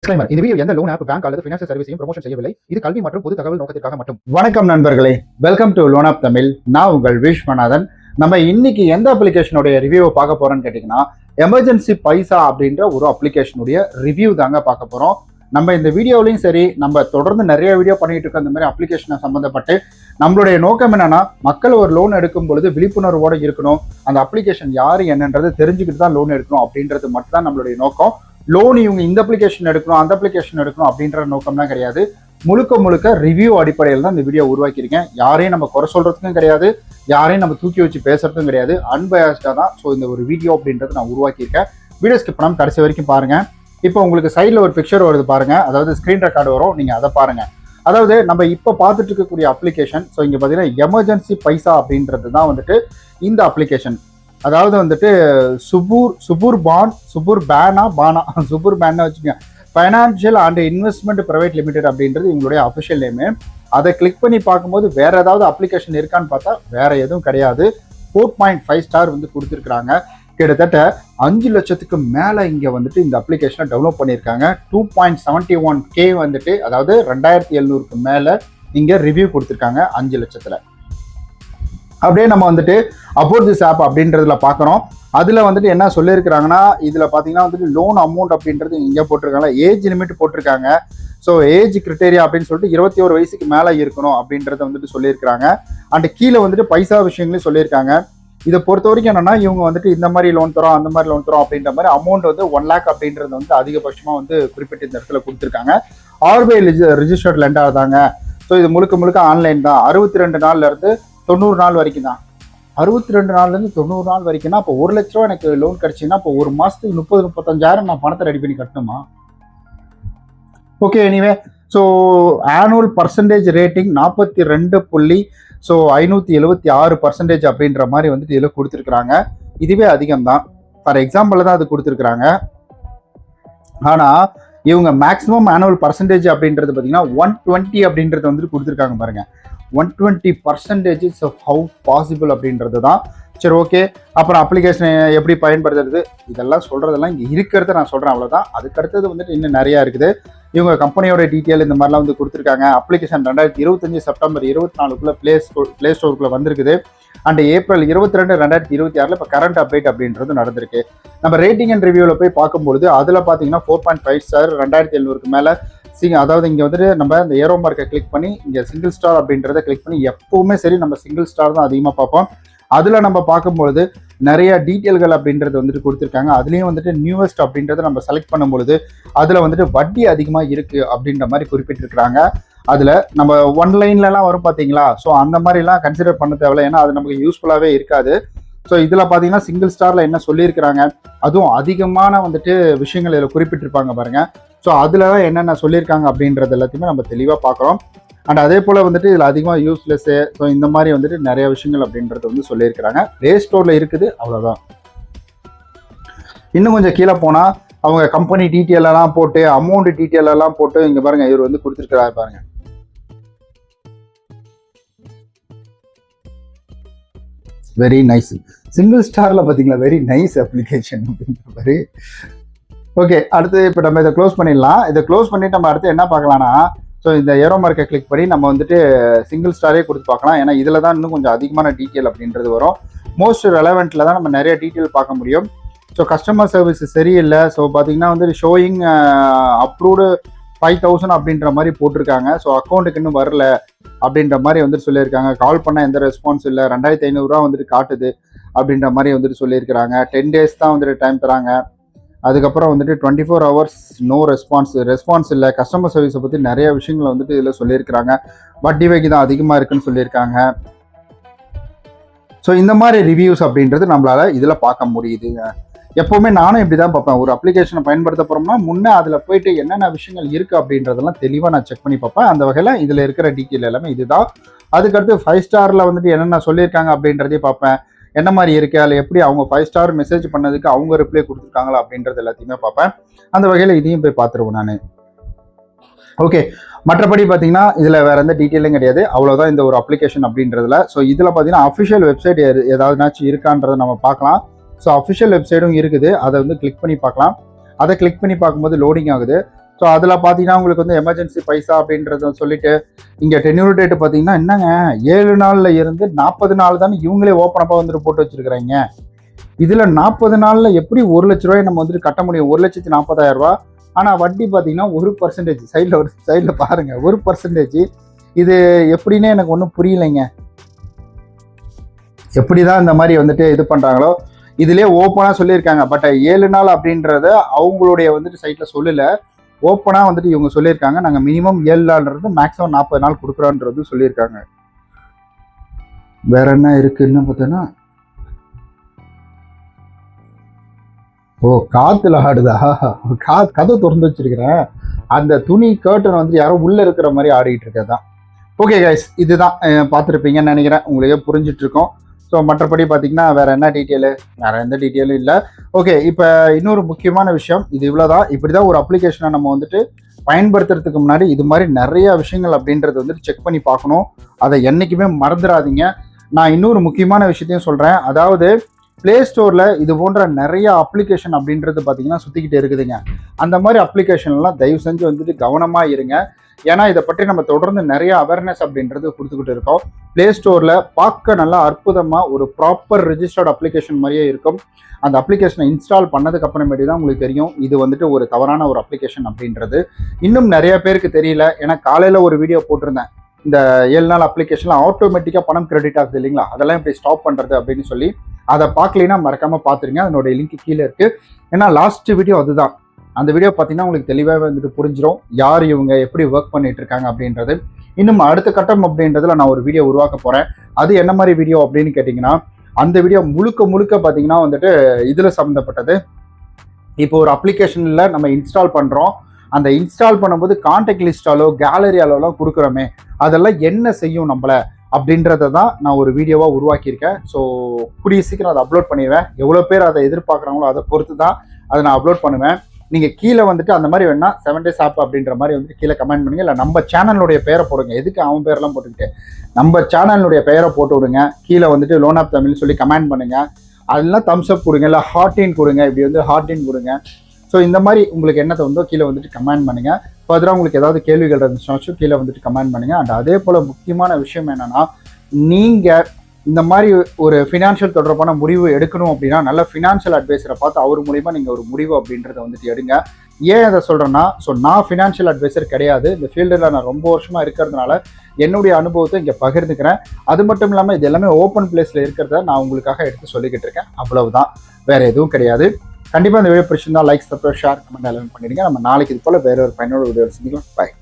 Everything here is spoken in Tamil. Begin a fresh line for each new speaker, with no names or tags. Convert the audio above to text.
Disclaimer. இந்த வீடியோ எந்த லோன் ஆப் பேங்க் அல்லது ஃபைனான்சியல் சர்வீஸையும் ப்ரமோஷன் செய்யவில்லை. இது கல்வி மற்றும் பொது தகவல் நோக்கத்திற்காக மட்டும்.
வணக்கம் நண்பர்களே, welcome to loan app Tamil. நான் உங்கள் விஸ்வநாதன். நம்ம இன்னைக்கு எந்த அப்ளிகேஷனுடைய ரிவ்யூவை பார்க்க போறோம்னு கேட்டீங்கன்னா, எமர்ஜென்சி பைசா அப்படின்ற ஒரு அப்ளிகேஷனுடைய ரிவ்யூ தாங்க பார்க்க போறோம். நம்ம இந்த வீடியோலையும் சரி, நம்ம தொடர்ந்து நிறைய வீடியோ பண்ணிட்டு இருக்க அந்த மாதிரி அப்ளிகேஷனை சம்பந்தப்பட்டு நம்மளுடைய நோக்கம் என்னன்னா, மக்கள் ஒரு லோன் எடுக்கும் பொழுது விழிப்புணர்வோடு இருக்கணும், அந்த அப்ளிகேஷன் யாரு என்னன்றது தெரிஞ்சுக்கிட்டு தான் லோன் எடுக்கணும் அப்படின்றது மட்டும் தான் நம்மளுடைய நோக்கம். லோன் இவங்க இந்த அப்ளிகேஷன் எடுக்கணும், அந்த அப்ளிகேஷன் எடுக்கணும் அப்படின்ற நோக்கம்லாம் கிடையாது. முழுக்க ரிவ்யூ அடிப்படையில் தான் இந்த வீடியோ உருவாக்கியிருக்கேன். யாரையும் நம்ம குறை சொல்றதுக்கும் கிடையாது, யாரையும் நம்ம தூக்கி வச்சு பேசுறதுக்கும் கிடையாது. அன்பயஸ்டாக தான் ஸோ இந்த ஒரு வீடியோ அப்படின்றது நான் உருவாக்கியிருக்கேன். வீடியோ ஸ்கிப் பண்ணாமல் கடைசி வரைக்கும் பாருங்க. இப்போ உங்களுக்கு சைடில் ஒரு பிக்சர் வருது பாருங்க, அதாவது ஸ்க்ரீன் ரெக்கார்டு வரும், நீங்கள் அதை பாருங்க. அதாவது நம்ம இப்போ பார்த்துட்டு இருக்கக்கூடிய அப்ளிகேஷன், ஸோ இங்கே பார்த்தீங்கன்னா எமர்ஜென்சி பைசா அப்படின்றது தான் வந்துட்டு இந்த அப்ளிகேஷன். அதாவது வந்துட்டு சுபூர் பேனா வச்சுக்கோங்க, financial and investment private limited அப்படின்றது இவங்களுடைய அஃபிஷியல் நேமு. அதை கிளிக் பண்ணி பார்க்கும்போது வேற ஏதாவது அப்ளிகேஷன் இருக்கான்னு பார்த்தா வேற எதுவும் கிடையாது. 4.5 ஸ்டார் வந்து கொடுத்துருக்காங்க. கிட்டத்தட்ட 5 லட்சத்துக்கு மேலே இங்கே வந்துட்டு இந்த அப்ளிகேஷனை டவுன்லோட் பண்ணியிருக்காங்க. 2.71K வந்துட்டு, அதாவது 2700க்கு மேலே இங்கே ரிவ்யூ கொடுத்துருக்காங்க 5 லட்சத்தில். அப்படியே நம்ம வந்துட்டு அபவுட் திஸ் ஆப் அப்படின்றதுல பார்க்குறோம். அதில் வந்துட்டு என்ன சொல்லியிருக்கிறாங்கன்னா, இதில் பார்த்தீங்கன்னா வந்துட்டு லோன் அமௌண்ட் அப்படின்றது இங்கே போட்டிருக்காங்க, ஏஜ் லிமிட் போட்டிருக்காங்க. ஸோ ஏஜ் கிரிட்டேரியா அப்படின்னு சொல்லிட்டு 21 வயசுக்கு மேலே இருக்கணும் அப்படின்றத வந்துட்டு சொல்லியிருக்கிறாங்க. அண்ட் கீழே வந்துட்டு பைசா விஷயங்களையும் சொல்லியிருக்காங்க. இதை பொறுத்த வரைக்கும் என்னன்னா, இவங்க வந்துட்டு இந்த மாதிரி லோன் தரோம், அந்த மாதிரி லோன் தரோம் அப்படின்ற மாதிரி அமௌண்ட் வந்து 1 lakh அப்படின்றது வந்து அதிகபட்சமாக வந்து குறிப்பிட்ட இந்த இடத்துல கொடுத்துருக்காங்க. RBI ரிஜிஸ்டர்ட் லெண்டர் தாங்க. ஸோ இது முழுக்க ஆன்லைன் தான். 62 நாள்ல இருந்து 90 நாள் வரைக்கும் தான். 62 நாள்லேருந்து 90 நாள் வரைக்கும்னா அப்போ 1 லட்ச ரூபா எனக்கு லோன் கிடைச்சிங்கன்னா அப்போ ஒரு மாதத்துக்கு 30-35,000 நான் பணத்தை ரெடி பண்ணி கட்டணுமா? Okay, anyway so annual percentage rating 42. So 576% அப்படின்ற மாதிரி வந்துட்டு இதில் கொடுத்துருக்குறாங்க. இதுவே அதிகம் தான். ஃபார் எக்ஸாம்பிள் தான் அது கொடுத்துருக்குறாங்க. ஆனால் இவங்க மேக்ஸிமம் ஆனுவல் பர்சன்டேஜ் அப்படின்றது பார்த்தீங்கன்னா 120 அப்படின்றது வந்துட்டு கொடுத்துருக்காங்க பாருங்க. 120% இஸ் ஹவு பாசிபிள் அப்படின்றது தான். சரி, ஓகே. அப்புறம் அப்ளிகேஷனை எப்படி பயன்படுத்துறது, இதெல்லாம் சொல்கிறதெல்லாம் இங்கே இருக்கிறத நான் சொல்கிறேன், அவ்வளோதான். அதுக்கடுத்தது வந்துட்டு இன்னும் நிறையா இருக்குது. இவங்க கம்பெனியோட டீட்டெயில் இந்த மாதிரிலாம் வந்து கொடுத்துருக்காங்க. அப்ளிகேஷன் 2025 செப்டம்பர் 24 ப்ளே ஸ்டோருக்குள்ளே வந்திருக்குது. அண்ட் ஏப்ரல் 22, 2026 இப்போ கரண்ட் அப்டேட் அப்படின்றது நடந்திருக்கு. நம்ம ரேட்டிங் அண்ட் ரிவ்யூவில் போய் பார்க்கும்பொழுது அதில் பார்த்தீங்கன்னா 4.5 ஸ்டார், 2700க்கு மேலே. அதாவது இங்கே வந்துட்டு நம்ம இந்த ஏரோ மார்க்கை கிளிக் பண்ணி இங்கே சிங்கிள் ஸ்டார் அப்படின்றத கிளிக் பண்ணி, எப்பவுமே சரி நம்ம சிங்கிள் ஸ்டார் தான் அதிகமாக பார்ப்போம். அதில் நம்ம பார்க்கும்பொழுது நிறைய டீட்டெயில்கள் அப்படின்றது வந்துட்டு கொடுத்துருக்காங்க. அதுலேயும் வந்துட்டு நியூவஸ்ட் அப்படின்றத நம்ம செலக்ட் பண்ணும்பொழுது அதில் வந்துட்டு வட்டி அதிகமாக இருக்குது அப்படின்ற மாதிரி குறிப்பிட்டிருக்கிறாங்க. அதில் நம்ம ஒன்லைன்லலாம் வரும் பார்த்தீங்களா, ஸோ அந்த மாதிரிலாம் கன்சிடர் பண்ண தேவையில்லை, ஏன்னா அது நமக்கு யூஸ்ஃபுல்லாகவே இருக்காது. ஸோ இதில் பார்த்தீங்கன்னா சிங்கிள் ஸ்டாரில் என்ன சொல்லியிருக்கிறாங்க, அதுவும் அதிகமான வந்துட்டு விஷயங்கள் இதில் குறிப்பிட்டிருப்பாங்க பாருங்கள். ஸோ அதில் தான் என்னென்ன சொல்லியிருக்காங்க அப்படின்றது எல்லாத்தையுமே நம்ம தெளிவாக பார்க்குறோம். அண்ட் அதே போல் வந்துட்டு இதில் அதிகமாக யூஸ்லெஸ்ஸு, ஸோ இந்த மாதிரி வந்துட்டு நிறைய விஷயங்கள் அப்படின்றது வந்து சொல்லியிருக்கிறாங்க. ப்ளே ஸ்டோரில் இருக்குது, அவ்வளோதான். இன்னும் கொஞ்சம் கீழே போனால் அவங்க கம்பெனி டீட்டெயிலெல்லாம் போட்டு, அமௌண்ட் டீட்டெயிலெல்லாம் போட்டு, இங்கே பாருங்கள் இவர் வந்து கொடுத்துருக்கிறாரு பாருங்க. Very nice. சிங்கிள் ஸ்டாரில் பார்த்தீங்களா, வெரி நைஸ் அப்ளிகேஷன் அப்படின்ற மாதிரி. ஓகே, அடுத்து இப்போ நம்ம இதை க்ளோஸ் பண்ணிடலாம். இதை க்ளோஸ் பண்ணிட்டு நம்ம அடுத்து என்ன பார்க்கலாம்னா, ஸோ இந்த ஏரோ மார்க்கை கிளிக் பண்ணி நம்ம வந்துட்டு சிங்கிள் ஸ்டாரே கொடுத்து பார்க்கலாம். ஏன்னா இதில் தான் இன்னும் கொஞ்சம் அதிகமான டீட்டெயில் அப்படின்றது வரும். மோஸ்ட் ரெலவெண்ட்டில் தான் நம்ம நிறைய டீட்டெயில் பார்க்க முடியும். ஸோ கஸ்டமர் சர்வீஸ் சரியில்லை. ஸோ பார்த்தீங்கன்னா வந்துட்டு ஷோயிங் அப்ரூவ்டு 5000 அப்படின்ற மாதிரி போட்டிருக்காங்க. ஸோ அக்கௌண்ட்டுக்கு இன்னும் வரல அப்படின்ற மாதிரி வந்துட்டு சொல்லியிருக்காங்க. கால் பண்ணால் எந்த ரெஸ்பான்ஸ் இல்லை, 2500 வந்துட்டு காட்டுது அப்படின்ற மாதிரி வந்துட்டு சொல்லியிருக்கிறாங்க. 10 days தான் வந்துட்டு டைம் தராங்க. அதுக்கப்புறம் வந்துட்டு 24 hours நோ ரெஸ்பான்ஸ் இல்லை. கஸ்டமர் சர்வீஸை பற்றி நிறைய விஷயங்களை வந்துட்டு இதில் சொல்லியிருக்கிறாங்க. வட்டி வகை தான் அதிகமாக இருக்குன்னு சொல்லியிருக்காங்க. ஸோ இந்த மாதிரி ரிவ்யூஸ் அப்படின்றது நம்மளால இதில் பார்க்க முடியுதுங்க. எப்போவுமே நானும் இப்படி தான் பார்ப்பேன். ஒரு அப்ளிகேஷனை பயன்படுத்த போகிறோம்னா முன்னே அதில் போயிட்டு என்னென்ன விஷயங்கள் இருக்குது அப்படின்றதெல்லாம் தெளிவாக நான் செக் பண்ணி பார்ப்பேன். அந்த வகையில் இதில் இருக்கிற டீட்டெயில் எல்லாமே இதுதான். அதுக்கடுத்து 5 ஸ்டாரில் வந்துட்டு என்னென்ன சொல்லியிருக்காங்க அப்படின்றதையும் பார்ப்பேன். என்ன மாதிரி இருக்குது, அதில் எப்படி அவங்க 5 ஸ்டார் மெசேஜ் பண்ணதுக்கு அவங்க ரிப்ளை கொடுத்துருக்காங்களா அப்படின்றது எல்லாத்தையுமே பார்ப்பேன். அந்த வகையில் இதையும் போய் பார்த்துருவோம் நான். ஓகே, மற்றபடி பார்த்தீங்கன்னா இதில் வேறு எந்த டீட்டெயிலும் கிடையாது, அவ்வளோதான் இந்த ஒரு அப்ளிகேஷன் அப்படின்றதுல. ஸோ இதில் பார்த்தீங்கன்னா அஃபிஷியல் வெப்சைட் ஏதாவதுனாச்சும் இருக்கான்றதை நம்ம பார்க்கலாம். ஸோ அஃபிஷியல் வெப்சைட்டும் இருக்குது, அதை வந்து கிளிக் பண்ணி பார்க்கலாம். அதை கிளிக் பண்ணி பார்க்கும்போது லோடிங் ஆகுது. ஸோ அதில் பார்த்தீங்கன்னா உங்களுக்கு வந்து எமர்ஜென்சி பைசா அப்படின்றத சொல்லிட்டு இங்கே டென்யூர் டேட் பார்த்தீங்கன்னா என்னங்க 7 நாளில் இருந்து 40 நாள் தானே இவங்களே ஓப்பனப்பாக வந்துட்டு போட்டு வச்சிருக்கிறாங்க. இதில் 40 நாளில் எப்படி 1 லட்ச ரூபாய் நம்ம வந்துட்டு கட்ட முடியும்? 1,40,000 ரூபா. ஆனால் வட்டி பார்த்தீங்கன்னா 1% சைடில் பாருங்க 1%. இது எப்படின்னே எனக்கு ஒன்றும் புரியலைங்க. எப்படி தான் இந்த மாதிரி வந்துட்டு இது பண்ணுறாங்களோ இதுலேயே ஓப்பனாக சொல்லியிருக்காங்க. பட் 7 நாள் அப்படின்றத அவங்களுடைய வந்துட்டு சைட்டில் சொல்லலை. ஓப்பனாக வந்துட்டு இவங்க சொல்லியிருக்காங்க நாங்கள் மினிமம் 7 நாள்ன்றது மேக்ஸிமம் 40 நாள் கொடுக்குறோன்றது சொல்லியிருக்காங்க. வேற என்ன இருக்குன்னு பார்த்தோன்னா காத்துல ஆடுதா? கதை திறந்து வச்சிருக்கிறேன். அந்த துணி கர்டன் வந்து யாரோ உள்ள இருக்கிற மாதிரி ஆடிட்டு இருக்கதான். ஓகே கைஸ், இதுதான் பார்த்துருப்பீங்கன்னு நினைக்கிறேன். உங்களுக்கே புரிஞ்சிட்டு இருக்கோம். ஸோ மற்றபடி பார்த்தீங்கன்னா வேற என்ன டீட்டெயிலு, வேற எந்த டீட்டெயிலும் இல்லை. ஓகே, இப்போ இன்னொரு முக்கியமான விஷயம், இது இவ்வளோதான். இப்படி தான் ஒரு அப்ளிகேஷனை நம்ம வந்துட்டு பயன்படுத்துறதுக்கு முன்னாடி இது மாதிரி நிறைய விஷயங்கள் அப்படின்றது வந்துட்டு செக் பண்ணி பார்க்கணும். அதை என்றைக்குமே மறந்துடாதீங்க. நான் இன்னொரு முக்கியமான விஷயத்தையும் சொல்கிறேன். அதாவது பிளே ஸ்டோரில் இது போன்ற நிறைய அப்ளிகேஷன் அப்படின்றது பார்த்தீங்கன்னா சுற்றிக்கிட்டு இருக்குதுங்க. அந்த மாதிரி அப்ளிகேஷன்லாம் தயவு செஞ்சு வந்துட்டு கவனமாக இருங்க. ஏன்னா இதை பற்றி நம்ம தொடர்ந்து நிறைய அவேர்னஸ் அப்படின்றது கொடுத்துக்கிட்டு இருக்கோம். பிளே ஸ்டோரில் பார்க்க நல்லா அற்புதமாக ஒரு ப்ராப்பர் ரிஜிஸ்டர்ட் அப்ளிகேஷன் மாதிரியே இருக்கும். அந்த அப்ளிகேஷனை இன்ஸ்டால் பண்ணதுக்கு அப்புறமேட்டு தான் உங்களுக்கு தெரியும் இது வந்துட்டு ஒரு தவறான ஒரு அப்ளிகேஷன் அப்படின்றது. இன்னும் நிறைய பேருக்கு தெரியல. ஏன்னா காலையில் ஒரு வீடியோ போட்டிருந்தேன், இந்த 7 நாள் அப்ளிகேஷன்ல ஆட்டோமேட்டிக்காக பணம் கிரெடிட் ஆகுது இல்லைங்களா, அதெல்லாம் இப்படி ஸ்டாப் பண்ணுறது அப்படின்னு சொல்லி. அதை பார்க்கலைன்னா மறக்காமல் பார்த்துருங்க. அதனுடைய லிங்க் கீழே இருக்குது. ஏன்னா லாஸ்ட் வீடியோ அதுதான். அந்த வீடியோ பார்த்தீங்கன்னா உங்களுக்கு தெளிவாகவே வந்துட்டு புரிஞ்சிடும் யார் இவங்க எப்படி ஒர்க் பண்ணிட்டு இருக்காங்க அப்படின்றது. இன்னும் அடுத்த கட்டம் அப்படின்றதுல நான் ஒரு வீடியோ உருவாக்க போகிறேன். அது என்ன மாதிரி வீடியோ அப்படின்னு கேட்டிங்கன்னா, அந்த வீடியோ முழுக்க பார்த்தீங்கன்னா வந்துட்டு இதில் சம்மந்தப்பட்டது. இப்போ ஒரு அப்ளிகேஷனில் நம்ம இன்ஸ்டால் பண்ணுறோம். அந்த இன்ஸ்டால் பண்ணும்போது கான்டாக்ட் லிஸ்டாலோ கேலரியாலோலாம் கொடுக்குறோமே, அதெல்லாம் என்ன செய்யும் நம்மளை அப்படின்றத தான் நான் ஒரு வீடியோவாக உருவாக்கியிருக்கேன். ஸோ கூடிய சீக்கிரம் அதை அப்லோட் பண்ணிடுவேன். எவ்வளோ பேர் அதை எதிர்பார்க்குறாங்களோ அதை பொறுத்து தான் அதை நான் அப்லோட் பண்ணுவேன். நீங்கள் கீழே வந்துட்டு அந்த மாதிரி வேணா 7 days ஆப் அப்படின்ற மாதிரி வந்துட்டு கீழே கமெண்ட் பண்ணுங்க. இல்லை நம்ம சேனலுடைய பெயரை போடுங்க. எதுக்கு அவன் பேரெல்லாம் போட்டுக்கிட்டு நம்ம சேனலுடைய பெயரை போட்டு விடுங்க. கீழே வந்துட்டு லோன் ஆப் தமிழ்னு சொல்லி கமெண்ட் பண்ணுங்க. அதெல்லாம் தம்ஸ் அப் கொடுங்க, இல்லை ஹார்டின் கொடுங்க. இப்படி வந்து ஹார்டின் கொடுங்க. ஸோ இந்த மாதிரி உங்களுக்கு என்ன தோணுதோ கீழே வந்துட்டு கமெண்ட் பண்ணுங்க. ஃபர்தராக உங்களுக்கு ஏதாவது கேள்விகள் இருந்துச்சுனாச்சும் கீழே வந்துட்டு கமெண்ட் பண்ணுங்க. அண்ட் அதே போல் முக்கியமான விஷயம் என்னன்னா, நீங்கள் இந்த மாதிரி ஒரு ஃபினான்ஷியல் தொடர்பான முடிவு எடுக்கணும் அப்படின்னா நல்ல ஃபினான்ஷியல் அட்வைசரை பார்த்து அவர் மூலிமா நீங்கள் ஒரு முடிவு அப்படின்றத வந்துட்டு எடுங்க. ஏன் அதை சொல்கிறேன்னா, ஸோ நான் ஃபினான்ஷியல் அட்வைசர் கிடையாது. இந்த ஃபீல்டில் நான் ரொம்ப வருஷமாக இருக்கிறதுனால என்னுடைய அனுபவத்தை இங்கே பகிர்ந்துக்கிறேன். அது மட்டும் இல்லாமல் இது எல்லாமே ஓப்பன் பிளேஸில் இருக்கிறத நான் உங்களுக்காக எடுத்து சொல்லிக்கிட்டு இருக்கேன். அவ்வளவுதான், வேறு எதுவும் கிடையாது. கண்டிப்பாக இந்த வீடியோ பிடிச்சிருந்தா லைக், சப்ஸ்கிரைப், ஷேர், கமெண்ட் எல்லாம் பண்ணிடுங்க. நம்ம நாளைக்கு இது போல் வேற ஒரு பயனுள்ள வீடியோ செஞ்சுக்கலாம். பாய்.